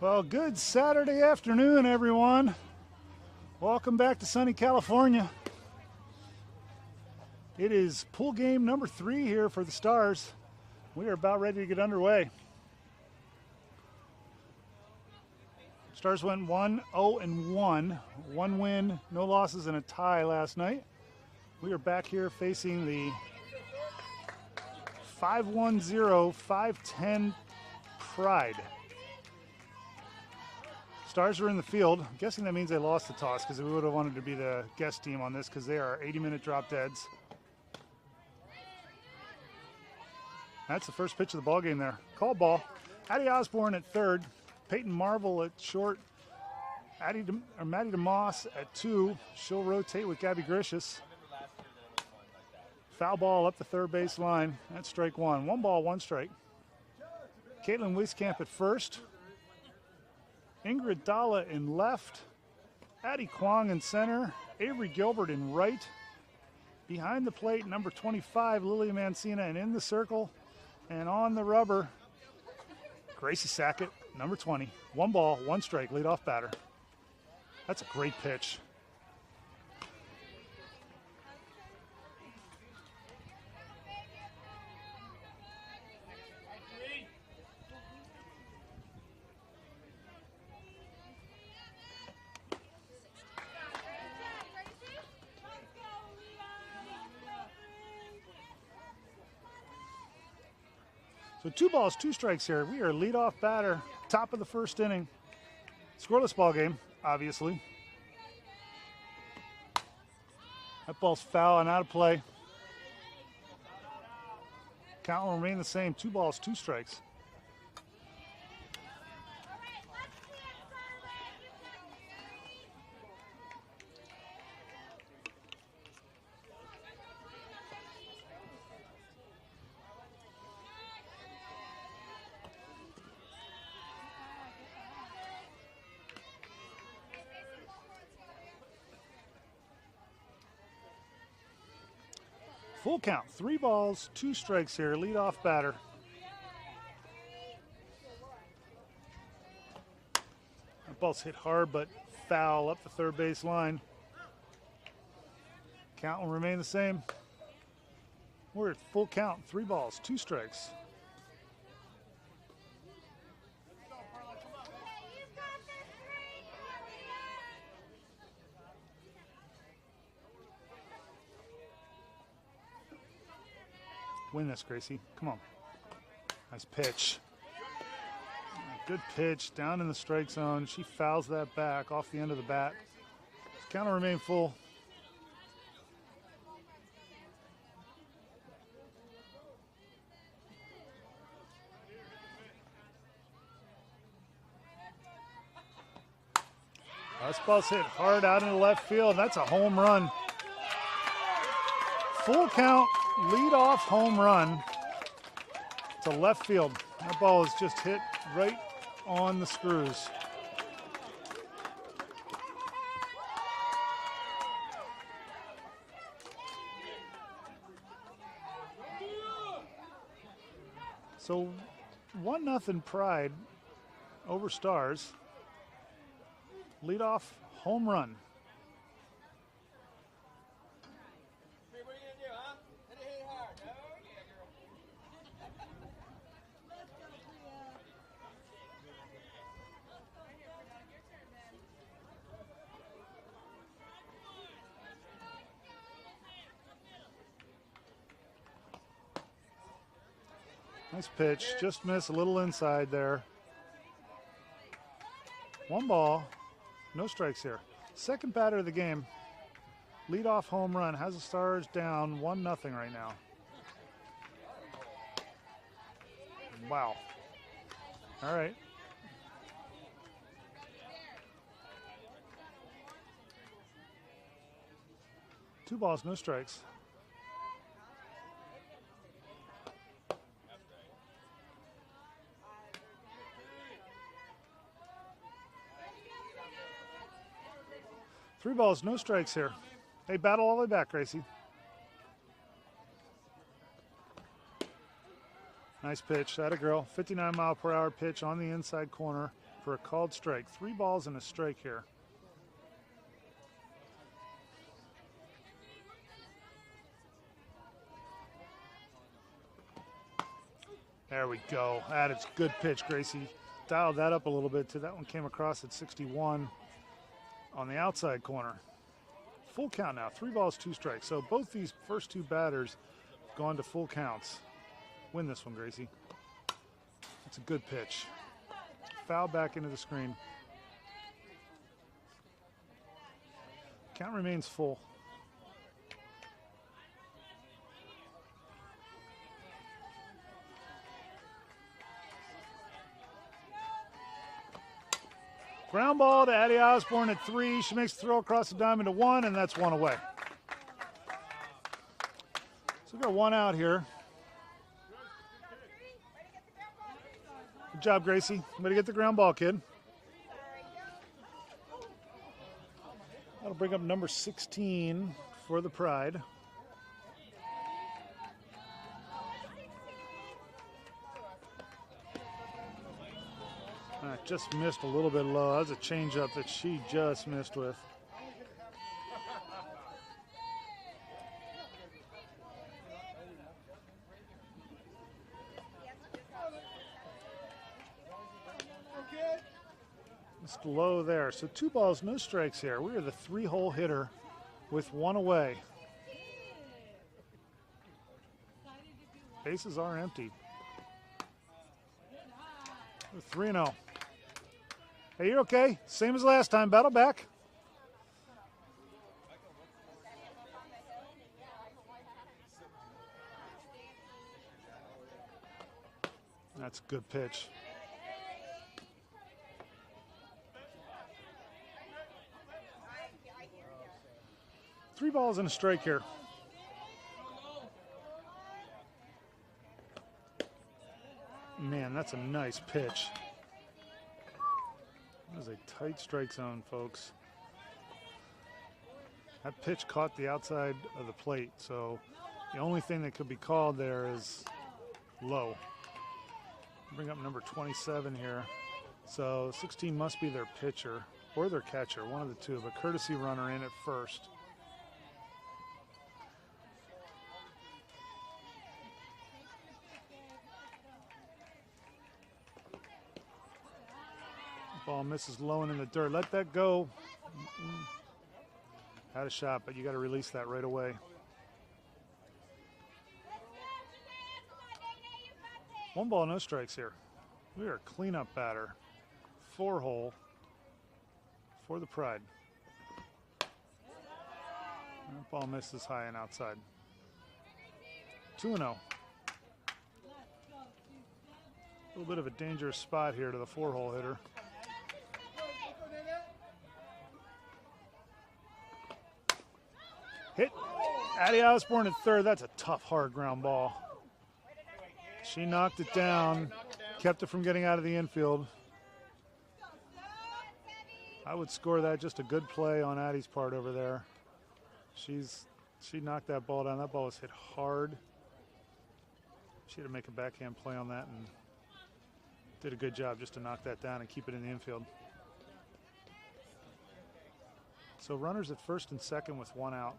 Well, good Saturday afternoon, everyone. Welcome back to sunny California. It is pool game number 3 here for the Stars. We are about ready to get underway. Stars went 1-0-1. 1 win, no losses, and a tie last night. We are back here facing the 5-1-0, 5-10 Pride. Stars are in the field. I'm guessing that means they lost the toss because we would have wanted to be the guest team on this because they are 80-minute drop deads. That's the first pitch of the ball game there. Call ball. Addie Osborne at third. Peyton Marvel at short. Maddie DeMoss at 2. She'll rotate with Gabby Gricius. Foul ball up the third base line. That's strike 1. 1 ball, 1 strike. Caitlin Wieskamp at first. Ingrid Dalla in left. Addie Kwong in center. Avery Gilbert in right. Behind the plate, number 25, Lilia Mancina, and in the circle and on the rubber, Gracie Sackett, number 20. 1 ball, 1 strike, leadoff batter. That's a great pitch. So 2 balls, 2 strikes here. We are leadoff batter, top of the first inning. Scoreless ball game, obviously. That ball's foul and out of play. Count will remain the same. 2 balls, 2 strikes. Full count, 3 balls, 2 strikes here, leadoff batter. That ball's hit hard, but foul up the third base line. Count will remain the same. We're at full count, 3 balls, 2 strikes. Win this, Gracie. Come on. Nice pitch. Good pitch down in the strike zone. She fouls that back off the end of the bat. Count will remain full. This ball's hit hard out into left field. That's a home run. Full count. Lead-off home run to left field. That ball is just hit right on the screws. So 1-0 Pride over Stars. Lead-off home run. Nice pitch, just missed a little inside there. 1 ball, no strikes here. Second batter of the game, leadoff home run, has the Stars down 1-0 right now. Wow. All right. Two balls, no strikes. Three balls, no strikes here. They battle all the way back, Gracie. Nice pitch. That a girl. 59-mile-per-hour pitch on the inside corner. for a called strike. 3 balls and a strike here. There we go. That's a good pitch, Gracie. Dialed that up a little bit too. That one came across at 61 on the outside corner. Full count now. 3 balls, 2 strikes. So both these first 2 batters have gone to full counts. Win this one, Gracie. It's a good pitch. Foul back into the screen. Count remains full. Ground ball to Addie Osborne at 3. She makes the throw across the diamond to 1, and that's 1 away. So we've got 1 out here. Good job, Gracie. Way to get the ground ball, kid. That'll bring up number 16 for the Pride. Just missed a little bit low. That was a changeup that she just missed with. Missed low there. So 2 balls, no strikes here. We are the 3-hole hitter with 1 away. Bases are empty. We're 3-0. Hey, you're okay. Same as last time. Battle back. That's a good pitch. Three balls and a strike here. Man, that's a nice pitch. That was a tight strike zone, folks. That pitch caught the outside of the plate, so the only thing that could be called there is low. Bring up number 27 here. So 16 must be their pitcher or their catcher, one of the two, but courtesy runner in at first. Ball misses low and in the dirt. Let that go. Had a shot, but you got to release that right away. One ball, no strikes here. We are a cleanup batter. 4-hole for the Pride. That ball misses high and outside. 2-0. A little bit of a dangerous spot here to the 4-hole hitter. Hit Addie Osborne at third. That's a tough, hard ground ball. She knocked it down, kept it from getting out of the infield. I would score that just a good play on Addie's part over there. She knocked that ball down. That ball was hit hard. She had to make a backhand play on that and did a good job just to knock that down and keep it in the infield. So runners at first and second with 1 out.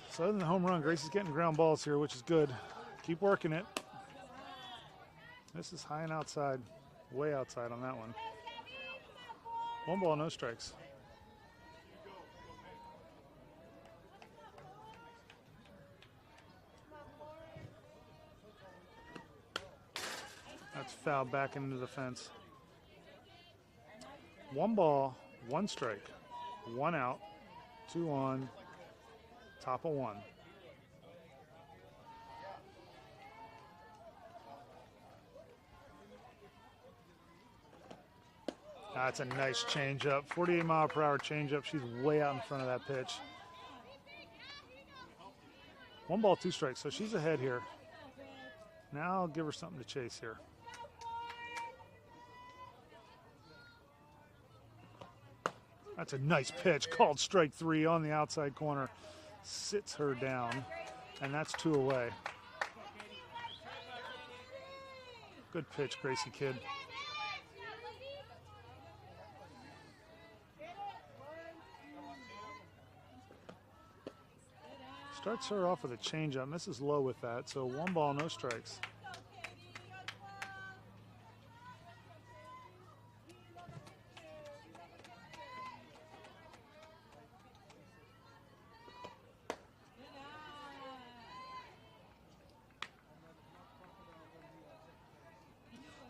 So other than the home run, Gracie's getting ground balls here, which is good. Keep working it. This is high and outside, way outside on that one. 1 ball, no strikes. That's fouled back into the fence. 1 ball, 1 strike, 1 out, 2 on, top of 1. That's a nice changeup. 48-mile-per-hour changeup. She's way out in front of that pitch. 1 ball, 2 strikes. So she's ahead here. Now I'll give her something to chase here. That's a nice pitch, called strike 3 on the outside corner. Sits her down, and that's 2 away. Good pitch, Gracie Kidd. Starts her off with a changeup, misses low with that, so 1 ball, no strikes.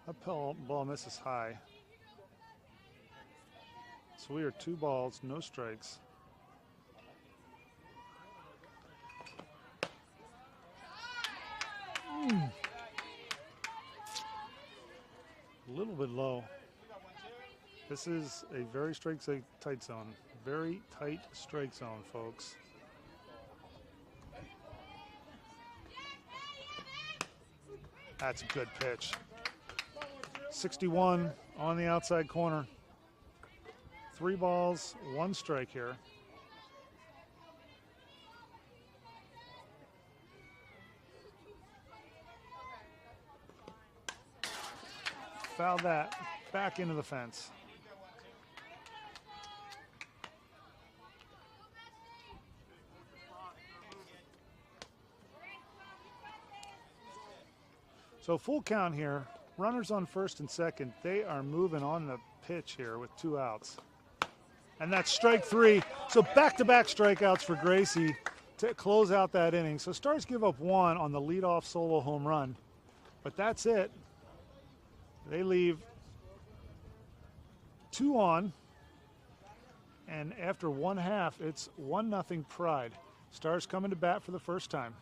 That ball misses high. So we are 2 balls, no strikes. A little bit low. This is a very tight zone. Very tight strike zone, folks. That's a good pitch. 61 on the outside corner. 3 balls, 1 strike here. Fouled that back into the fence. So full count here. Runners on first and second. They are moving on the pitch here with 2 outs. And that's strike 3. So back-to-back strikeouts for Gracie to close out that inning. So Stars give up 1 on the leadoff solo home run. But that's it. They leave 2 on. And after 1/2, it's 1-0 Pride. Stars coming to bat for the first time.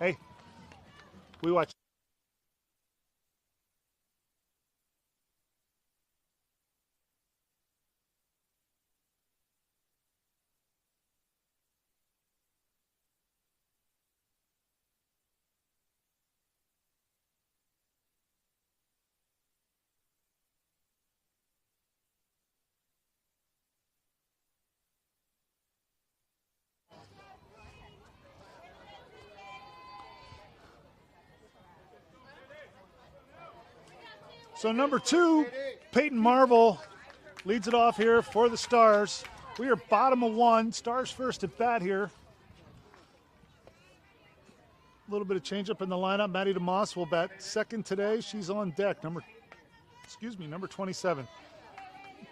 Hey, we watch. So number 2, Peyton Marvel leads it off here for the Stars. We are bottom of 1. Stars first at bat here. A little bit of change up in the lineup. Maddie DeMoss will bat second today. She's on deck. Number 27.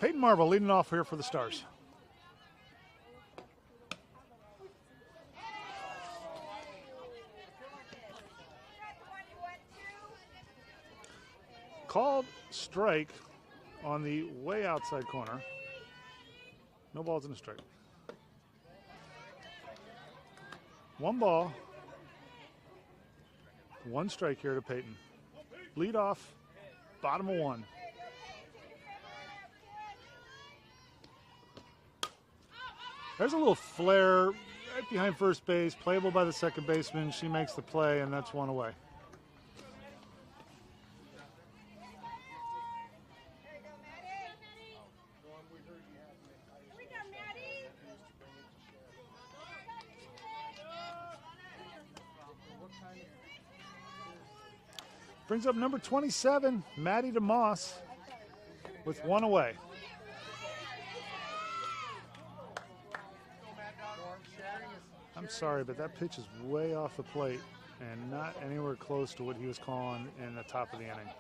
Peyton Marvel leading off here for the Stars. Called strike on the way outside corner. No balls in a strike. 1 ball, 1 strike here to Peyton. Lead off, bottom of 1. There's a little flare right behind first base, playable by the second baseman. She makes the play, and that's 1 away. Brings up number 27, Maddie DeMoss, with 1 away. I'm sorry, but that pitch is way off the plate and not anywhere close to what he was calling in the top of the inning.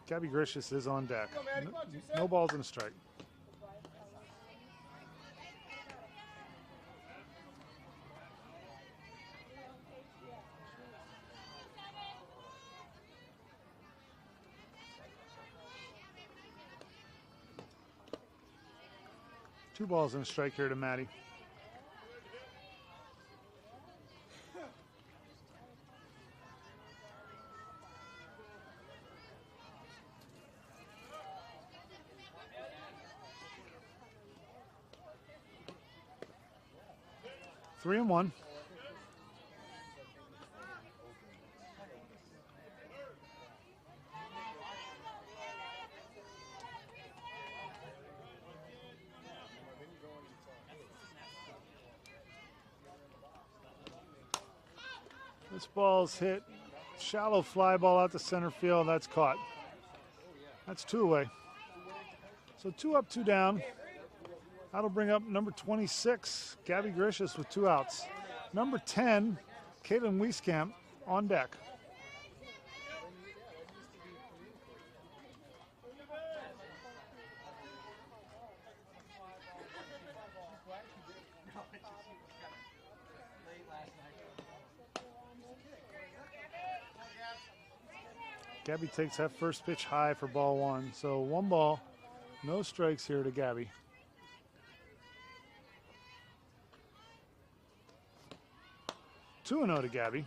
Gabby Gricius is on deck. No balls in a strike. 2 balls and a strike here to Maddie. Three and one. This ball's hit. Shallow fly ball out to center field. That's caught. That's 2 away. So 2 up, 2 down. That'll bring up number 26, Gabby Grishas, with 2 outs. Number 10, Caitlin Wieskamp, on deck. Gabby takes that first pitch high for ball 1. So 1 ball, no strikes here to Gabby. Two and 0 to Gabby.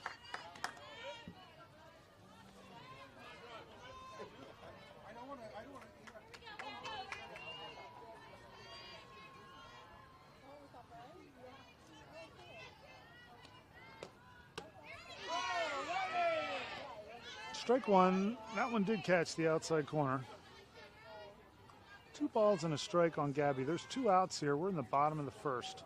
Strike 1. That one did catch the outside corner. 2 balls and a strike on Gabby. There's 2 outs here. We're in the bottom of the first.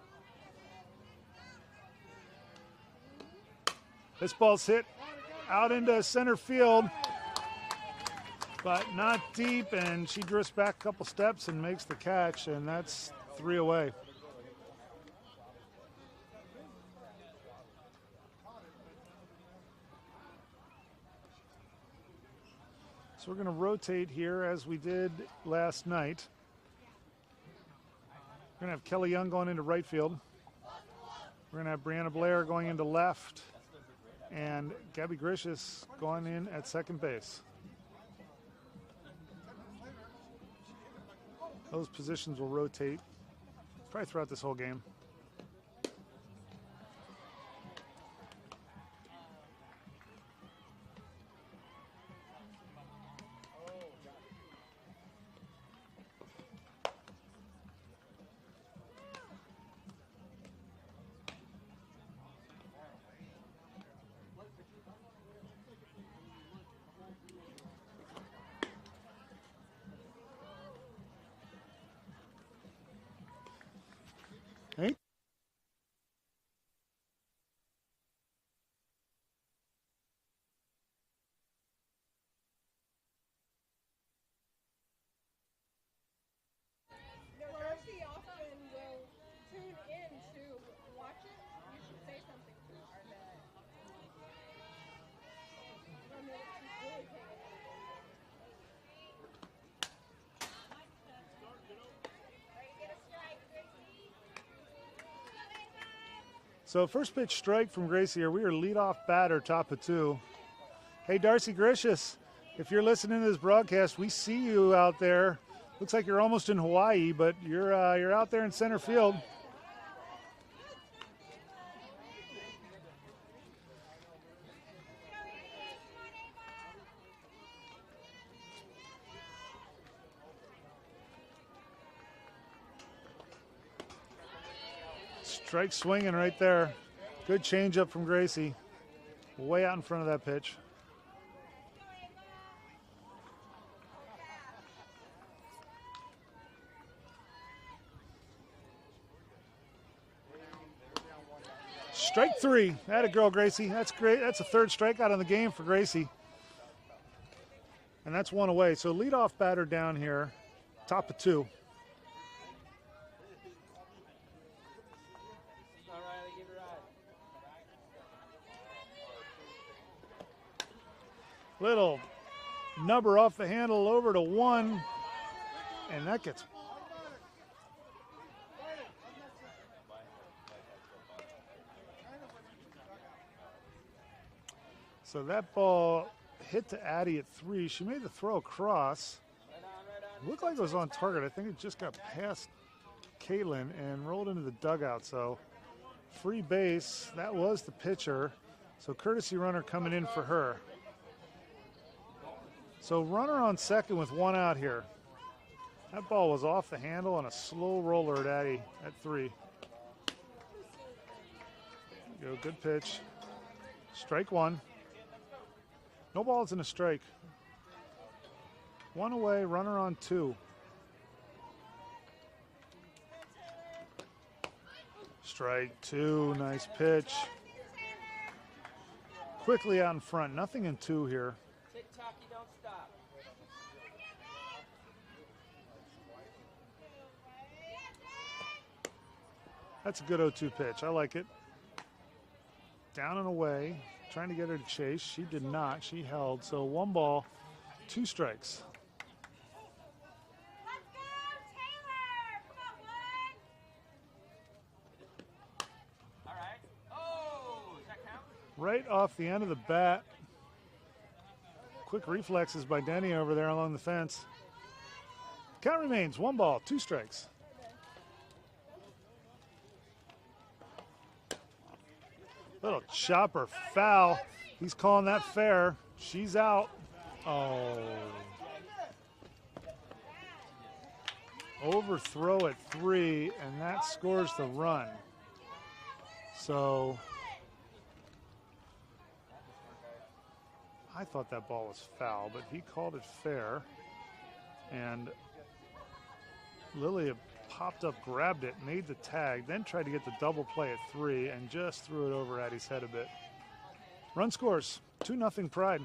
This ball's hit out into center field, but not deep, and she drifts back a couple steps and makes the catch, and that's 3 away. So we're going to rotate here as we did last night. We're going to have Kelly Young going into right field. We're going to have Brianna Blair going into left, and Gabby Grishas going in at second base. Those positions will rotate probably throughout this whole game. Hey. Darcy often will tune in to watch it. You should say something to her that she's really paying attention. So first pitch strike from Gracie here. We are leadoff batter, top of 2. Hey, Darcy Grishas, if you're listening to this broadcast, we see you out there. Looks like you're almost in Hawaii, but you're out there in center field. Strike swinging right there. Good changeup from Gracie. Way out in front of that pitch. Strike 3. Atta girl, Gracie. That's great. That's a 3rd strikeout on the game for Gracie. And that's 1 away. So leadoff batter down here, top of 2. Little number off the handle over to 1, and that gets. So that ball hit to Addie at 3. She made the throw across. Looked like it was on target. I think it just got past Caitlin and rolled into the dugout. So free base, that was the pitcher. So courtesy runner coming in for her. So runner on second with one out here. That ball was off the handle and a slow roller at Addie at 3. Go, good pitch. Strike 1. No balls and a strike. 1 away, runner on 2. Strike 2, nice pitch. Quickly out in front, nothing in 2 here. Tick-tock, you don't stop. That's a good 0-2 pitch, I like it. Down and away, trying to get her to chase. She did not, she held. So 1 ball, 2 strikes. Let's go, Taylor! Come on, Wood! All right. Oh, does that count? Right off the end of the bat. Quick reflexes by Denny over there along the fence. Count remains 1 ball, 2 strikes. Little chopper foul. He's calling that fair. She's out. Oh. Overthrow at 3, and that scores the run. So I thought that ball was foul, but he called it fair. And Lilia popped up, grabbed it, made the tag, then tried to get the double play at 3 and just threw it over Addie's head a bit. Run scores, 2-0 Pride.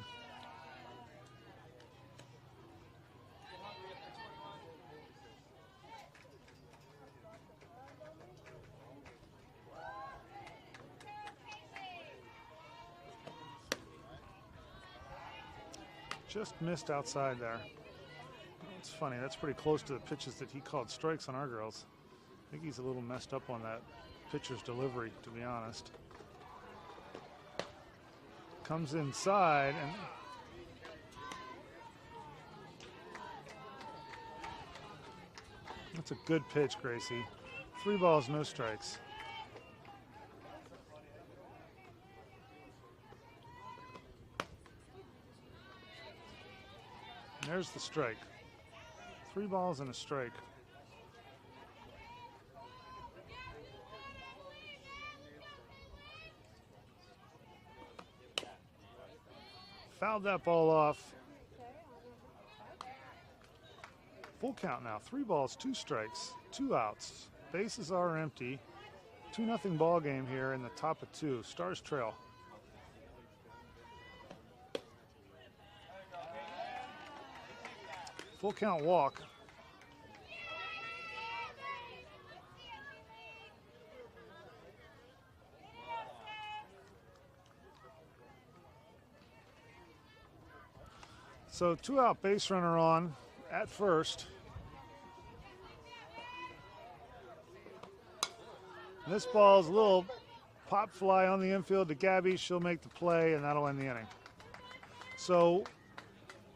Just missed outside there. It's funny, that's pretty close to the pitches that he called strikes on our girls. I think he's a little messed up on that pitcher's delivery, to be honest. Comes inside and that's a good pitch, Gracie. 3 balls, no strikes. And there's the strike. 3 balls and a strike. Fouled that ball off. Full count now. 3 balls, 2 strikes, 2 outs. Bases are empty. 2-0 ball game here in the top of 2. Stars trail. Full count walk. So 2 out, base runner on at first. This ball's a little pop fly on the infield to Gabby. She'll make the play and that'll end the inning. So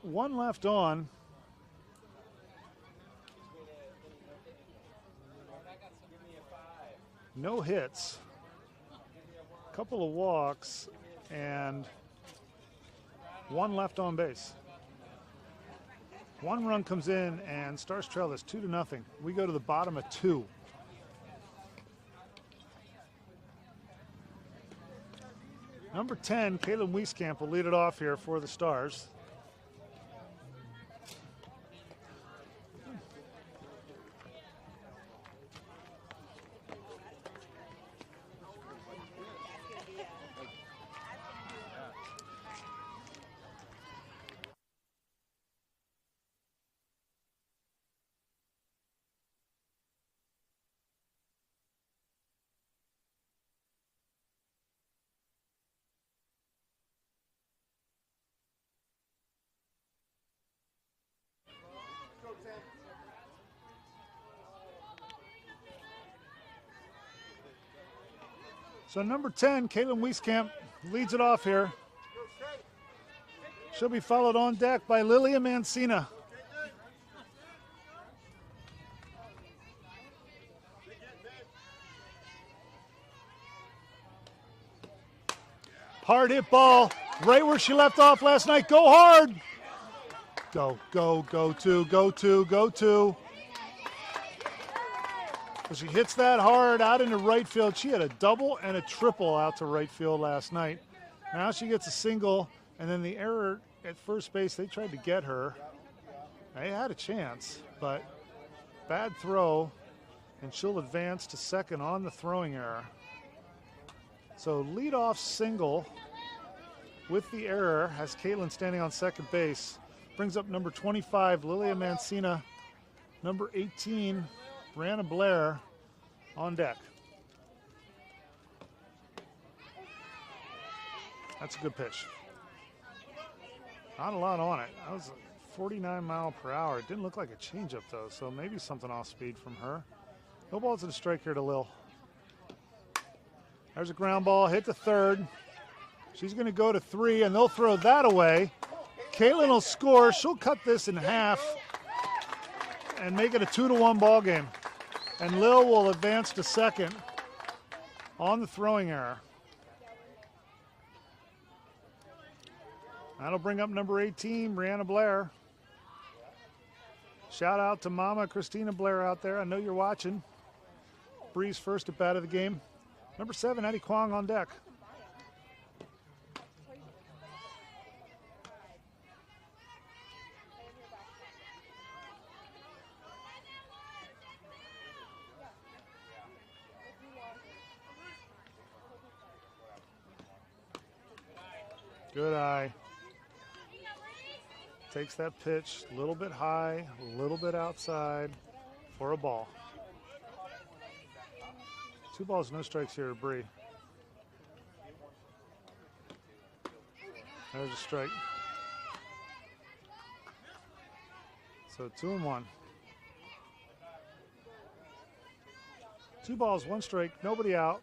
1 left on. No hits, a couple of walks, and 1 left on base. 1 run comes in, and Stars trail is 2-0. We go to the bottom of 2. Number 10, Caitlin Wieskamp, will lead it off here for the Stars. So number 10, Caitlin Wieskamp, leads it off here. She'll be followed on deck by Lilia Mancina. Hard hit ball, right where she left off last night. Go hard. Go, go, go two, go two, go two. So she hits that hard out into right field. She had a double and a triple out to right field last night. Now she gets a single, and then the error at first base, they tried to get her. They had a chance, but bad throw, and she'll advance to second on the throwing error. So leadoff single with the error has Caitlin standing on second base. Brings up number 25, Lilia Mancina. Number 18, Brianna Blair on deck. That's a good pitch. Not a lot on it. That was 49 mile per hour. It didn't look like a changeup though, so maybe something off speed from her. No balls and a strike here to Lil. There's a ground ball, hit to third. She's going to go to 3, and they'll throw that away. Caitlin will score. She'll cut this in half and make it a 2-1 ball game. And Lil will advance to second on the throwing error. That'll bring up number 18, Brianna Blair. Shout out to Mama Christina Blair out there. I know you're watching. Bree's first at bat of the game. Number 7, Eddie Kwong on deck. Good eye. Takes that pitch a little bit high, a little bit outside for a ball. 2 balls, no strikes here at Bree. There's a strike. So 2-1. 2 balls, 1 strike, nobody out.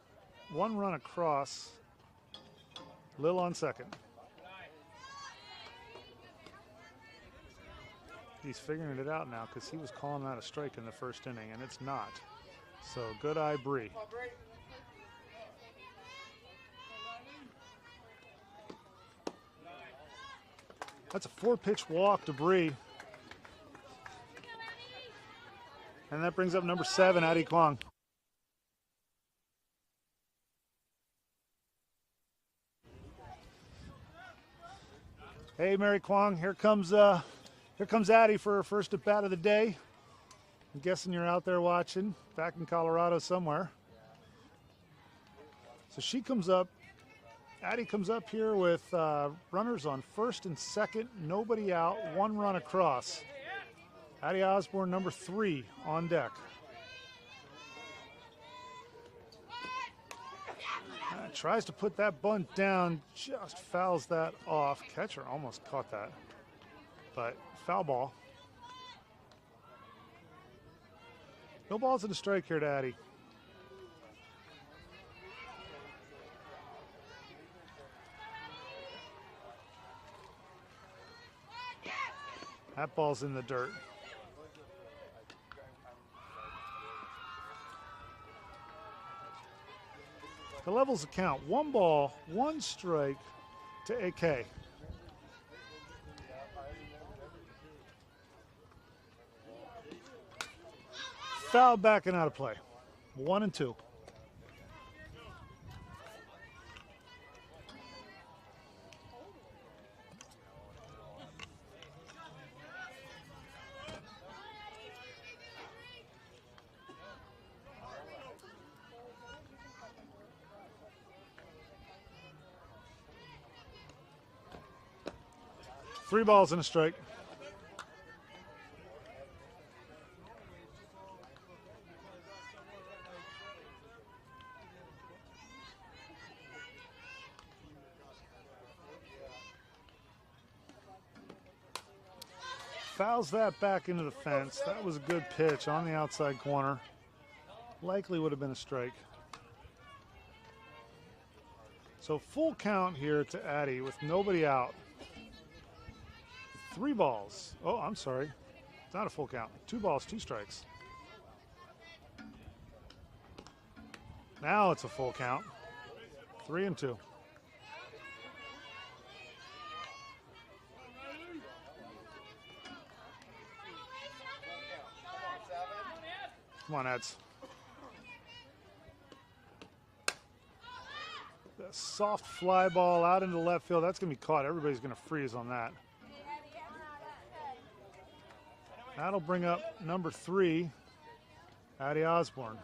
1 run across. Lil on second. He's figuring it out now because he was calling that a strike in the first inning, and it's not. So good eye, Bree. That's a 4-pitch walk to Bree. And that brings up number 7, Addie Kwong. Hey, Mary Kwong, here comes Addie for her first at bat of the day. I'm guessing you're out there watching, back in Colorado somewhere. So she comes up, Addie comes up here with runners on first and second, nobody out, 1 run across. Addie Osborne, number 3, on deck. Tries to put that bunt down, just fouls that off. Catcher almost caught that, but foul ball. No balls and a strike here to Addie. That ball's in the dirt. The levels account 1 ball, 1 strike to AK. Foul back and out of play. 1 and 2. Three balls and a strike. Fouls that back into the fence. That was a good pitch on the outside corner. Likely would have been a strike. So full count here to Addie with nobody out. 3 balls. Oh, I'm sorry. It's not a full count. 2 balls, 2 strikes. Now it's a full count. 3 and 2. Come on, Ads. The soft fly ball out into left field. That's going to be caught. Everybody's going to freeze on that. That'll bring up number 3, Addie Osborne.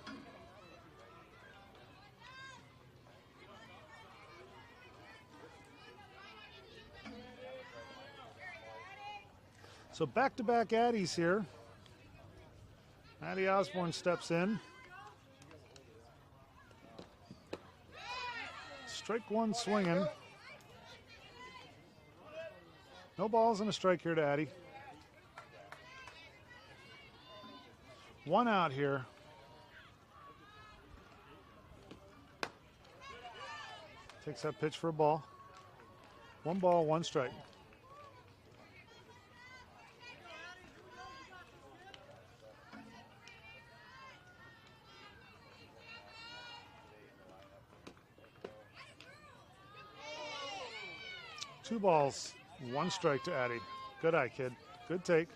So back-to-back Addies here. Addie Osborne steps in. Strike one swinging. No balls and a strike here to Addie. One out here. Takes that pitch for a ball. 1 ball, 1 strike. Two balls, 1 strike to Addie. Good eye, kid. Good take.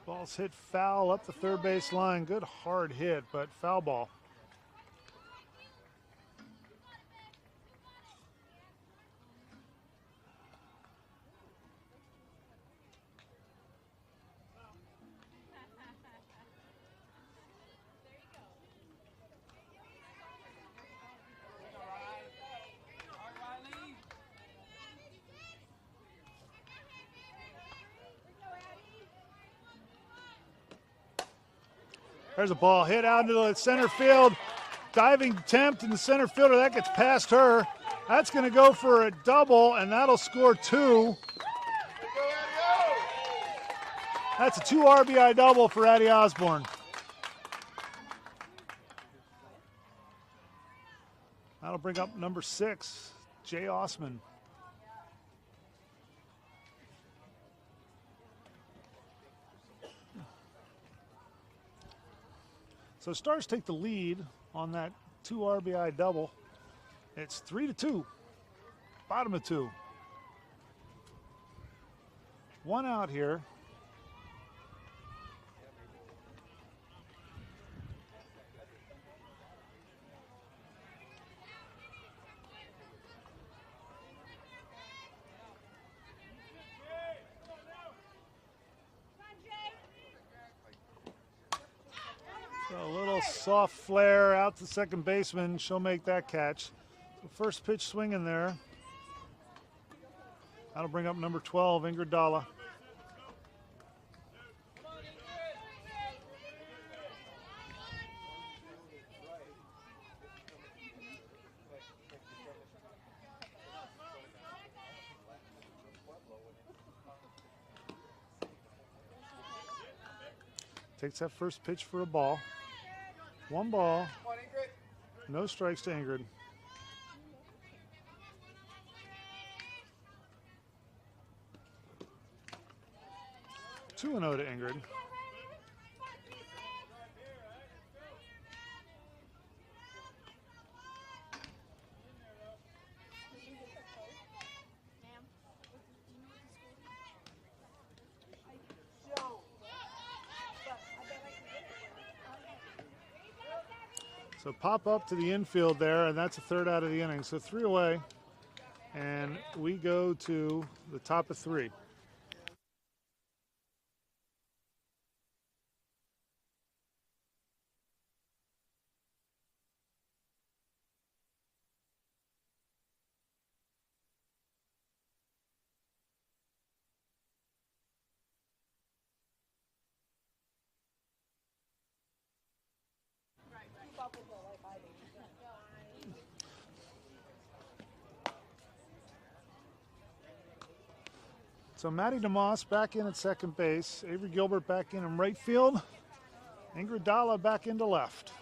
Ball's hit foul up the third base line. Good hard hit, but foul ball. There's a ball hit out into the center field. Diving attempt in the center fielder. That gets past her. That's going to go for a double, and that'll score 2. That's a 2 RBI double for Addie Osborne. That'll bring up number 6, Jay Osman. So Stars take the lead on that 2 RBI double. It's 3-2, bottom of 2. 1 out here. A little soft flare out to second baseman. She'll make that catch. So first pitch swing in there. That'll bring up number 12, Ingrid Dalla. Takes that first pitch for a ball. 1 ball, no strikes to Ingrid. Two and 0 to Ingrid. So pop up to the infield there, and that's a 3rd out of the inning. So 3 away, and we go to the top of 3. So Maddie DeMoss back in at second base. Avery Gilbert back in right field. Ingrid Dalla back into left.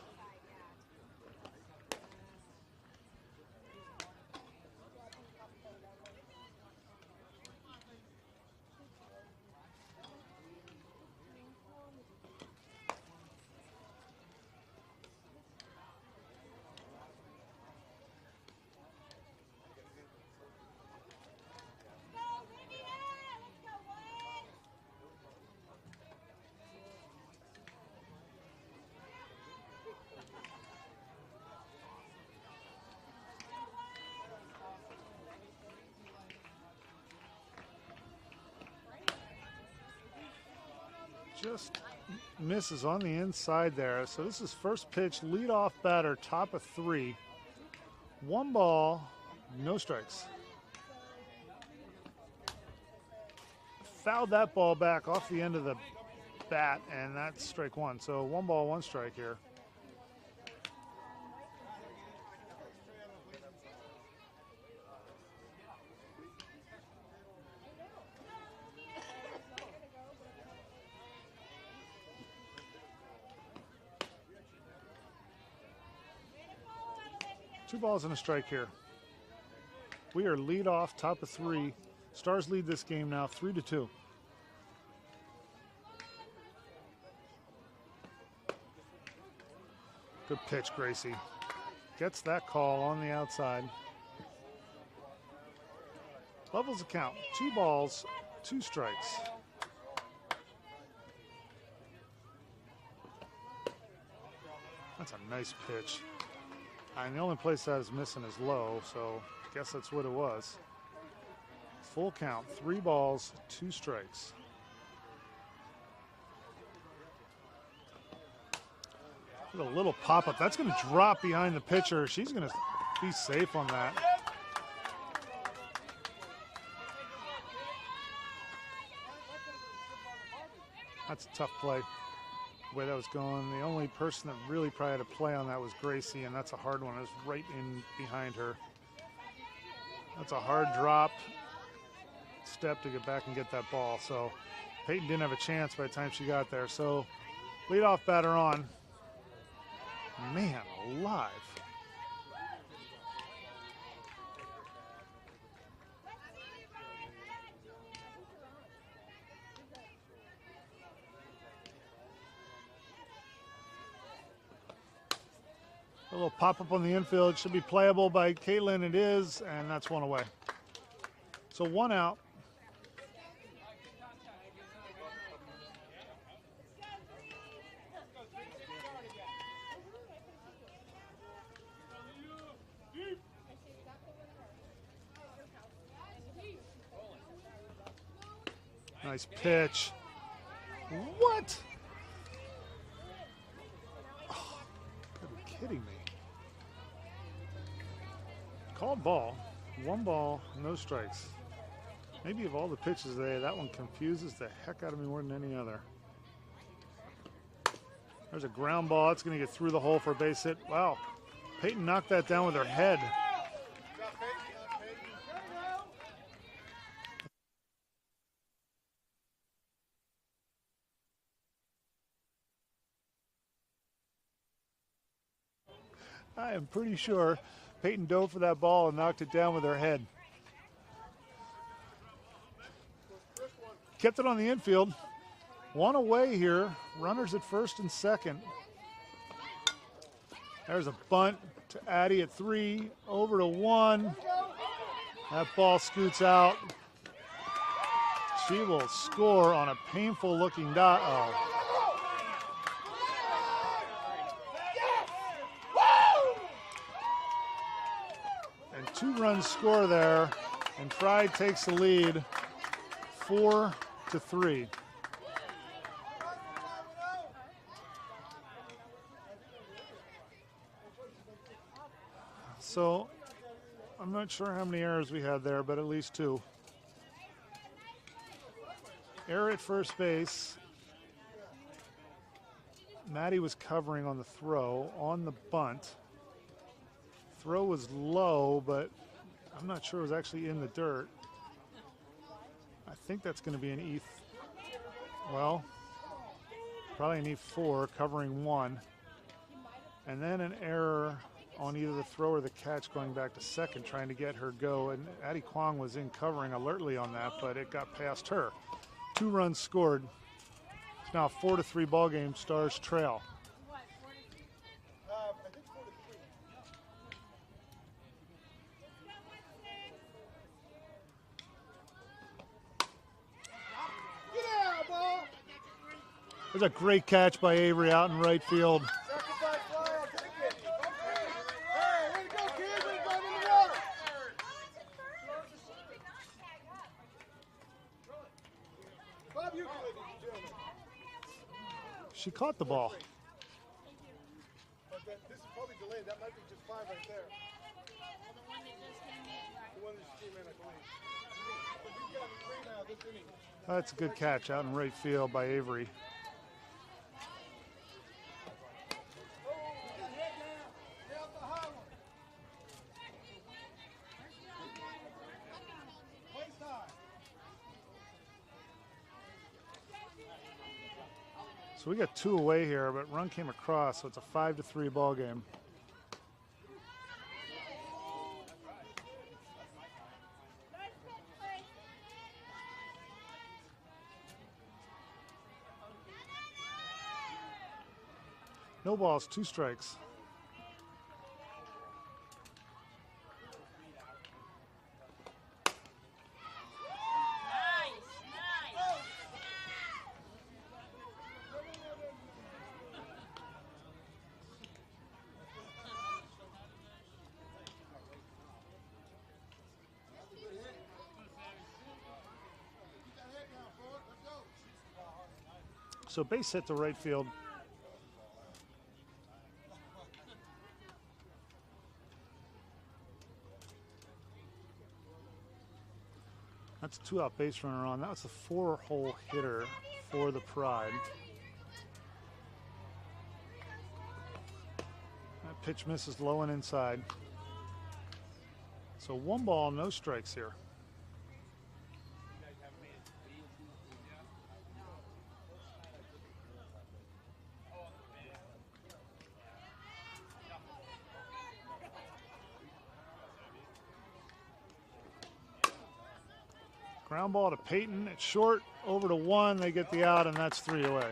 just misses on the inside there. So this is first pitch, leadoff batter, top of 3. 1 ball, no strikes. Fouled that ball back off the end of the bat, and that's strike 1. So 1 ball, 1 strike here. Two balls and a strike here. We are lead off, top of 3. Stars lead this game now 3-2. Good pitch, Gracie. Gets that call on the outside. Levels the count. 2 balls, 2 strikes. That's a nice pitch. And the only place that is missing is low, so I guess that's what it was. Full count, 3 balls, 2 strikes. With a little pop-up. That's going to drop behind the pitcher. She's going to be safe on that. That's a tough play. The way that was going, the only person that really probably had a play on that was Gracie, and that's a hard one. It was right in behind her. That's a hard drop step to get back and get that ball. So Peyton didn't have a chance by the time she got there. So leadoff batter on. Man alive. A little pop-up on the infield. Should be playable by Caitlin. It is, and that's 1 away. So 1 out. Nice pitch. What? Oh, gotta be kidding me. Called ball. 1 ball, no strikes. Maybe of all the pitches today, that one confuses the heck out of me more than any other. There's a ground ball. It's going to get through the hole for a base hit. Wow. Peyton knocked that down with her head. I am pretty sure Peyton dove for that ball and knocked it down with her head. Kept it on the infield. 1 away here. Runners at first and second. There's a bunt to Addie at 3. Over to 1. That ball scoots out. She will score on a painful looking dot. Oh. And 2 runs score there, and Pride takes the lead 4-3. So I'm not sure how many errors we had there, but at least 2. Error at first base. Maddie was covering on the throw. On the bunt, throw was low, but I'm not sure it was actually in the dirt. I think that's going to be an E. Well, probably an E4, covering 1. And then an error on either the throw or the catch going back to second, trying to get her go. And Addie Kwong was in covering alertly on that, but it got past her. 2 runs scored. It's now a 4-3 ball game. Stars trail. There's a great catch by Avery out in right field. She caught the ball. But this is probably delayed. That might be just 5 right there. The one that just came in, right? The one that just came in, I believe. But we've got 3 now this inning. That's a good catch out in right field by Avery. So we got 2 away here, but run came across, so it's a 5-3 ball game. No balls, 2 strikes. So base hit to right field. That's a 2-out base runner on. That was the 4-hole hitter for the Pride. That pitch misses low and inside. So 1 ball, no strikes here. Ground ball to Peyton. It's short, over to 1. They get the out, and that's 3 away.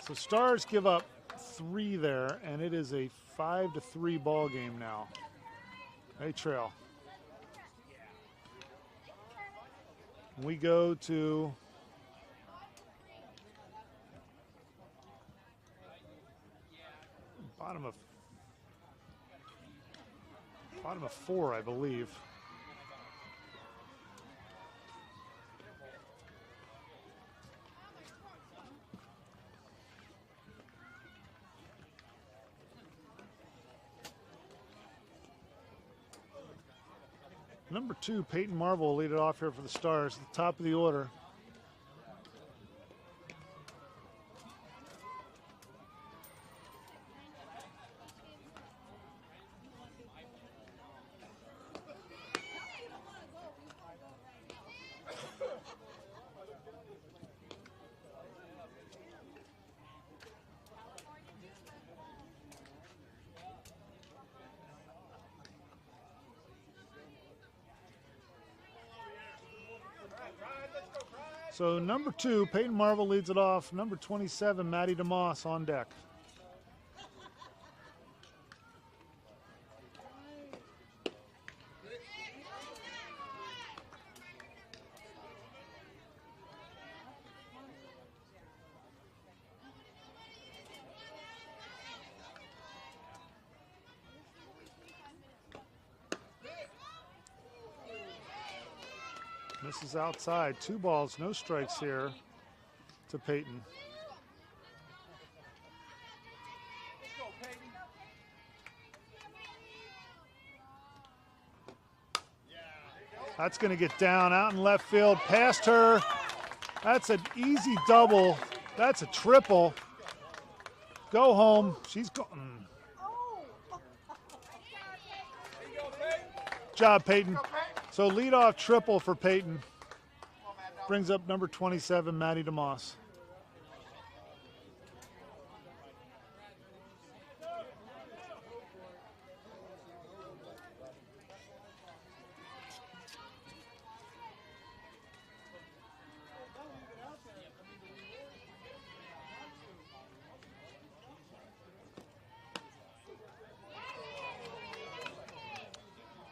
So Stars give up 3 there, and it is a 5-3 ball game now. They trail. We go to bottom of 4, I believe. Number 2, Peyton Marvel will lead it off here for the Stars at the top of the order. So number 2, Peyton Marvel leads it off. Number 27, Maddie DeMoss on deck. This is outside. 2 balls, no strikes here to Peyton. That's going to get down out in left field, past her. That's an easy double. That's a triple. Go home. She's going. Job, Peyton. So leadoff triple for Peyton. Brings up number 27, Maddie DeMoss.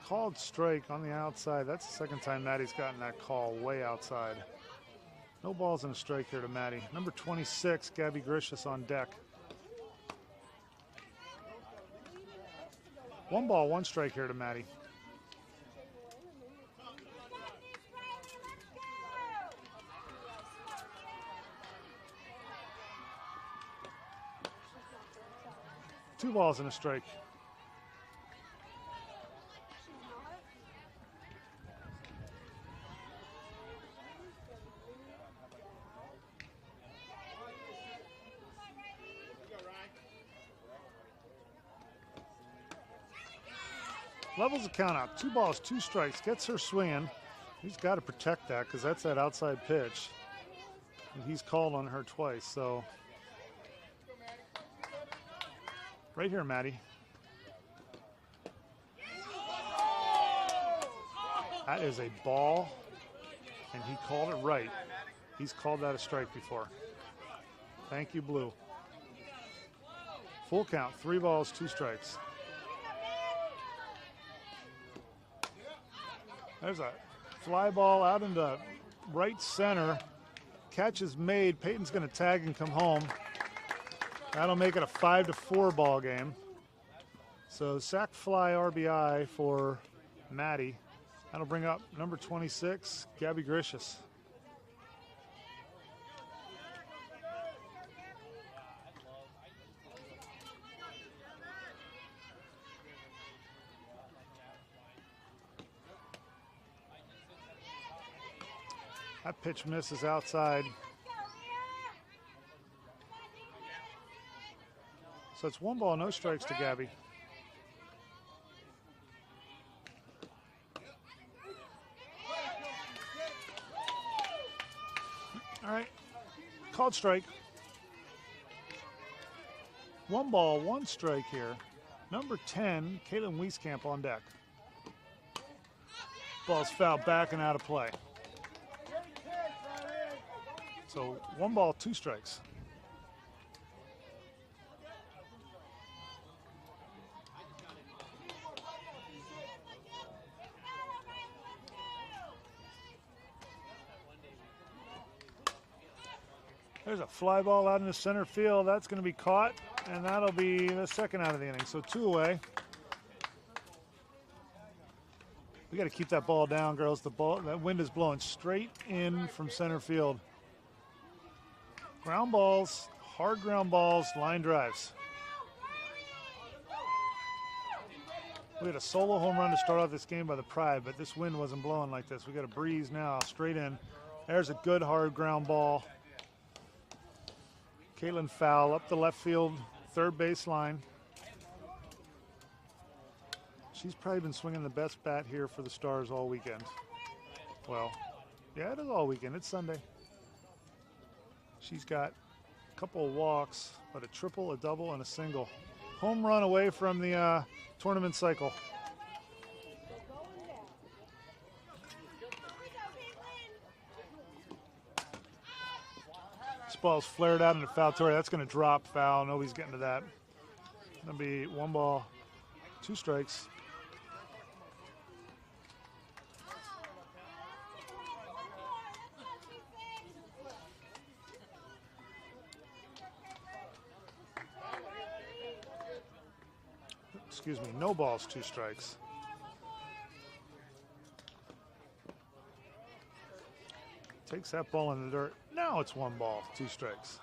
Called strike on the outside. That's the second time Maddie's gotten that call way outside. No balls and a strike here to Maddie. Number 26, Gabby Grishus on deck. 1 ball, 1 strike here to Maddie. 2 balls and a strike. Levels the count out. 2 balls, 2 strikes. Gets her swinging. He's got to protect that because that's that outside pitch. And he's called on her twice. So right here, Maddie. That is a ball, and he called it right. He's called that a strike before. Thank you, Blue. Full count, 3 balls, 2 strikes. There's a fly ball out into right center. Catch is made. Peyton's going to tag and come home. That'll make it a 5-4 ball game. So sac fly RBI for Maddie. That'll bring up number 26, Gabby Gricius. That pitch misses outside. So it's 1 ball, no strikes to Gabby. All right, called strike. 1 ball, 1 strike here. Number 10, Caitlin Wieskamp on deck. Ball's fouled back and out of play. So 1 ball, 2 strikes. There's a fly ball out in the center field. That's going to be caught, and that'll be the second out of the inning. So 2 away. We got to keep that ball down, girls. That wind is blowing straight in from center field. Ground balls, hard ground balls, line drives. We had a solo home run to start off this game by the Pride, but this wind wasn't blowing like this. We got a breeze now, straight in. There's a good hard ground ball. Caitlin foul up the left field, third base line. She's probably been swinging the best bat here for the Stars all weekend. Well, yeah, it is all weekend. It's Sunday. She's got a couple of walks, but a triple, a double, and a single. Home run away from the tournament cycle. This ball's flared out into foul territory. That's going to drop foul. Nobody's getting to that. Going to be 1 ball, 2 strikes. Excuse me, no balls, 2 strikes. Takes that ball in the dirt. Now it's 1 ball, 2 strikes.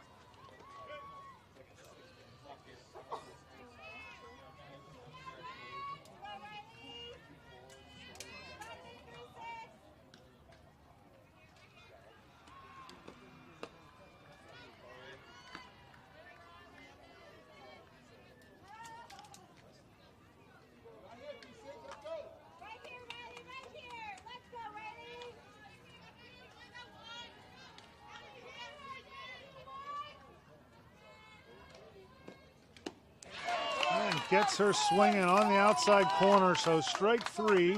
Gets her swinging on the outside corner, so strike 3,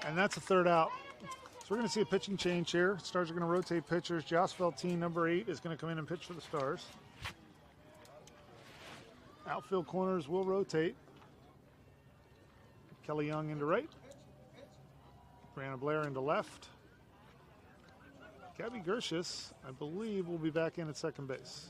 and that's a 3rd out. So we're going to see a pitching change here. Stars are going to rotate pitchers. Joss Velteen, number 8, is going to come in and pitch for the Stars. Outfield corners will rotate. Kelly Young into right. Brianna Blair into left. Gabby Gricius, I believe, will be back in at second base.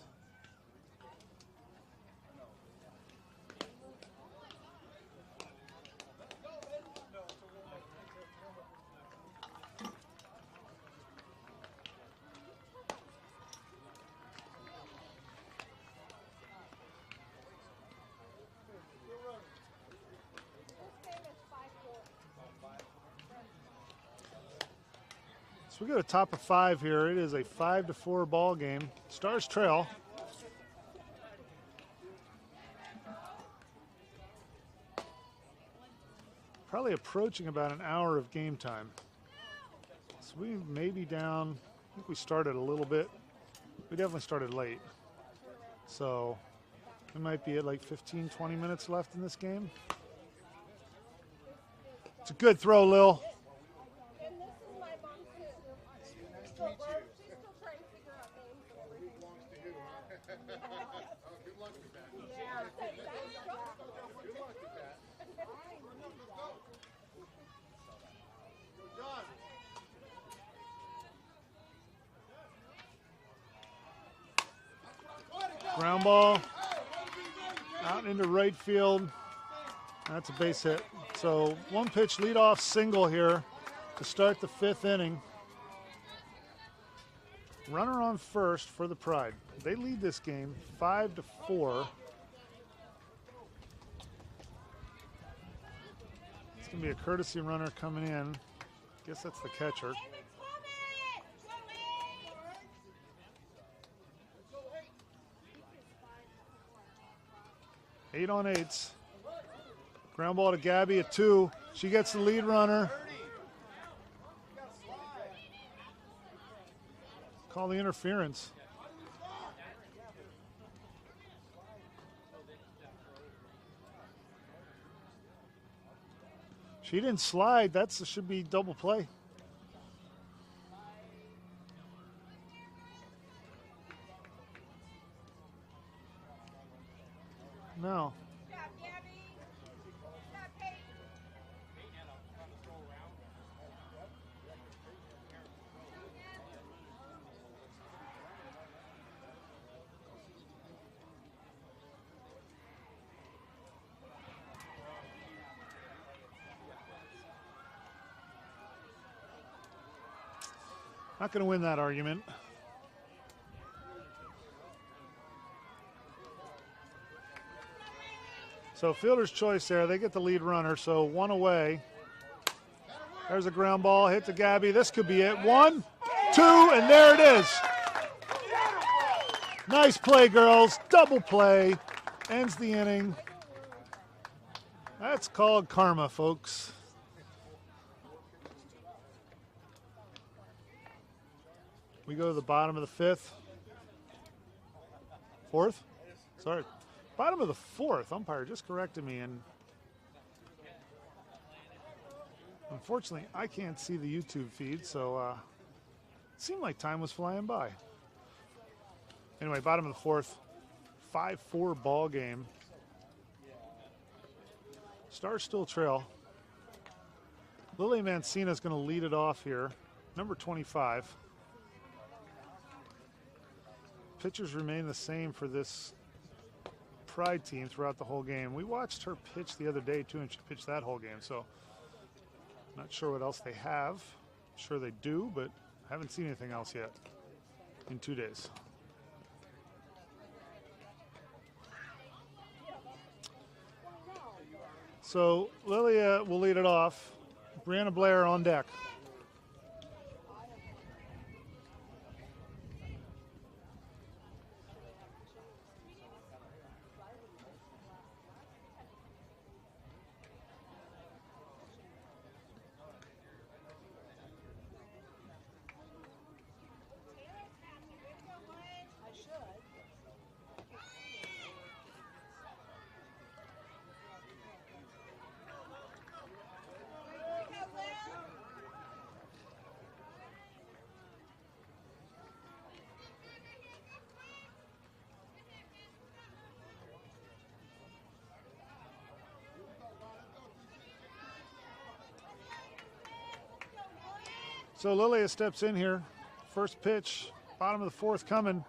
So we go to top of 5 here. It is a 5-4 ball game. Stars trail. Probably approaching about an hour of game time. So we may be down. I think we started a little bit. We definitely started late. So we might be at like 15, 20 minutes left in this game. It's a good throw, Lil. And this is my mom too. She's still trying to figure out names and everything. Belongs to you, huh? Good luck with that. Yeah. Good luck with that. Go, John. Ground ball out into right field. That's a base hit. So 1 pitch leadoff single here to start the 5th inning. Runner on first for the Pride. They lead this game 5-4. It's going to be a courtesy runner coming in. Guess that's the catcher. 8 on 8s. Ground ball to Gabby at 2. She gets the lead runner. Call the interference. She didn't slide. That should be double play. No. Not going to win that argument. So fielder's choice there. They get the lead runner, so 1 away. There's a ground ball, hit to Gabby. This could be it. 1, 2, and there it is. Nice play, girls. Double play. Ends the inning. That's called karma, folks. We go to the bottom of the 5th. 4th? Sorry. Bottom of the 4th. Umpire just corrected me, and unfortunately, I can't see the YouTube feed, so it seemed like time was flying by. Anyway, bottom of the 4th. 5-4 ball game. Stars still trail. Lily Mancina is going to lead it off here. Number 25. Pitchers remain the same for this Pride team throughout the whole game. We watched her pitch the other day too, and she pitched that whole game, so not sure what else they have. Sure they do, but haven't seen anything else yet in 2 days. So Lilia will lead it off. Brianna Blair on deck. So Lilia steps in here. First pitch, bottom of the 4th coming.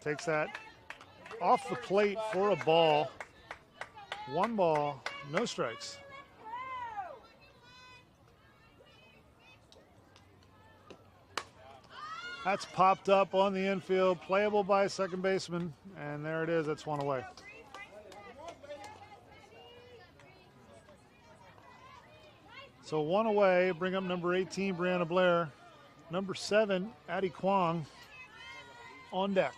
Takes that off the plate for a ball. 1 ball, no strikes. That's popped up on the infield, playable by second baseman, and there it is. That's 1 away. So one away, bring up number 18, Brianna Blair. Number 7, Addie Kwong on deck.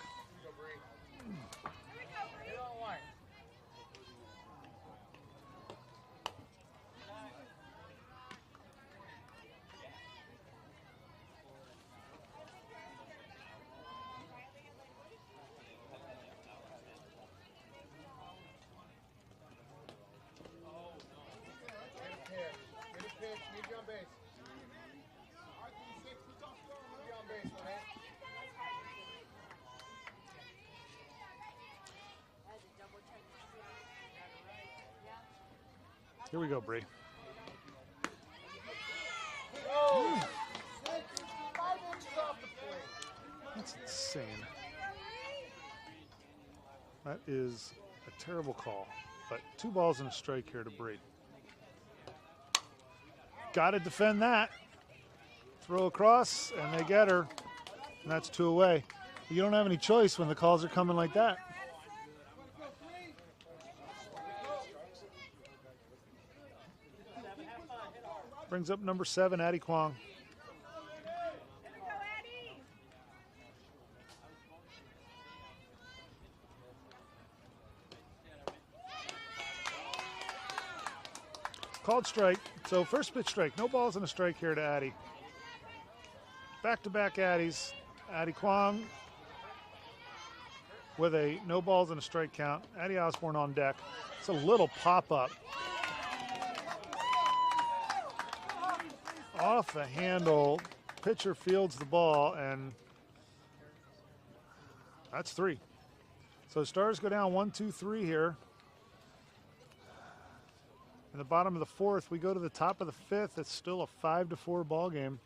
Here we go, Bree. That's insane. That is a terrible call. But 2 balls and a strike here to Bree. Got to defend that. Throw across, and they get her. And that's 2 away. You don't have any choice when the calls are coming like that. Brings up number 7, Addie Kwong. Called strike. So first pitch strike. No balls and a strike here to Addie. Back-to-back Addies. Addie Kwong with a no balls and a strike count. Addie Osborne on deck. It's a little pop-up. Off the handle, pitcher fields the ball, and that's 3. So Stars go down 1-2-3 here. In the bottom of the 4th, we go to the top of the 5th. It's still a 5-4 ball game.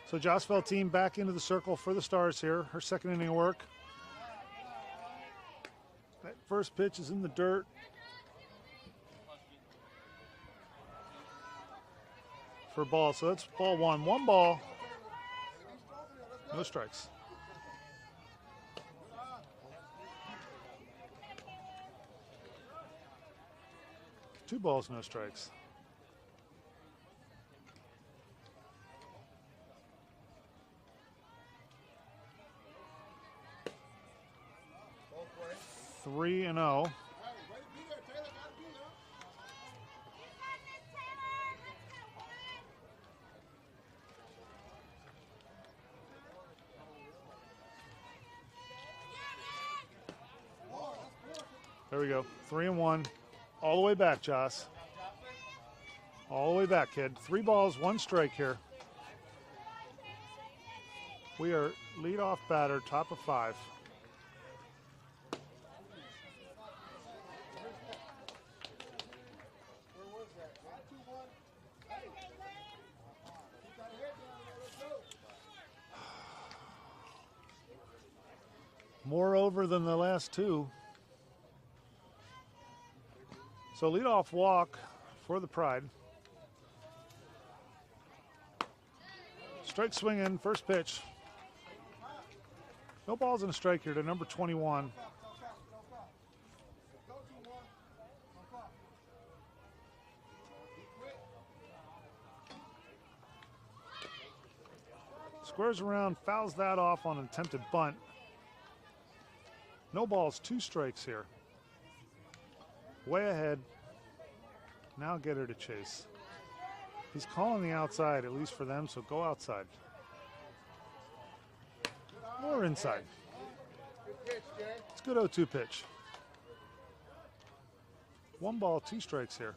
So Josfeld team back into the circle for the Stars here. Her second inning of work. That first pitch is in the dirt. For ball. So that's ball 1. 1 ball. No strikes. Two balls, no strikes. Three and 0. There we go. 3 and 1. All the way back, Joss. All the way back, kid. 3 balls, 1 strike here. We are leadoff batter, top of 5. More over than the last 2. So leadoff walk for the Pride. Strike swinging, first pitch. No balls and a strike here to number 21. Squares around, fouls that off on an attempted bunt. No balls, 2 strikes here. Way ahead. Now get her to chase. He's calling the outside, at least for them, so go outside. Or inside. Good pitch, Jay. It's a good 0-2 pitch. 1 ball, 2 strikes here.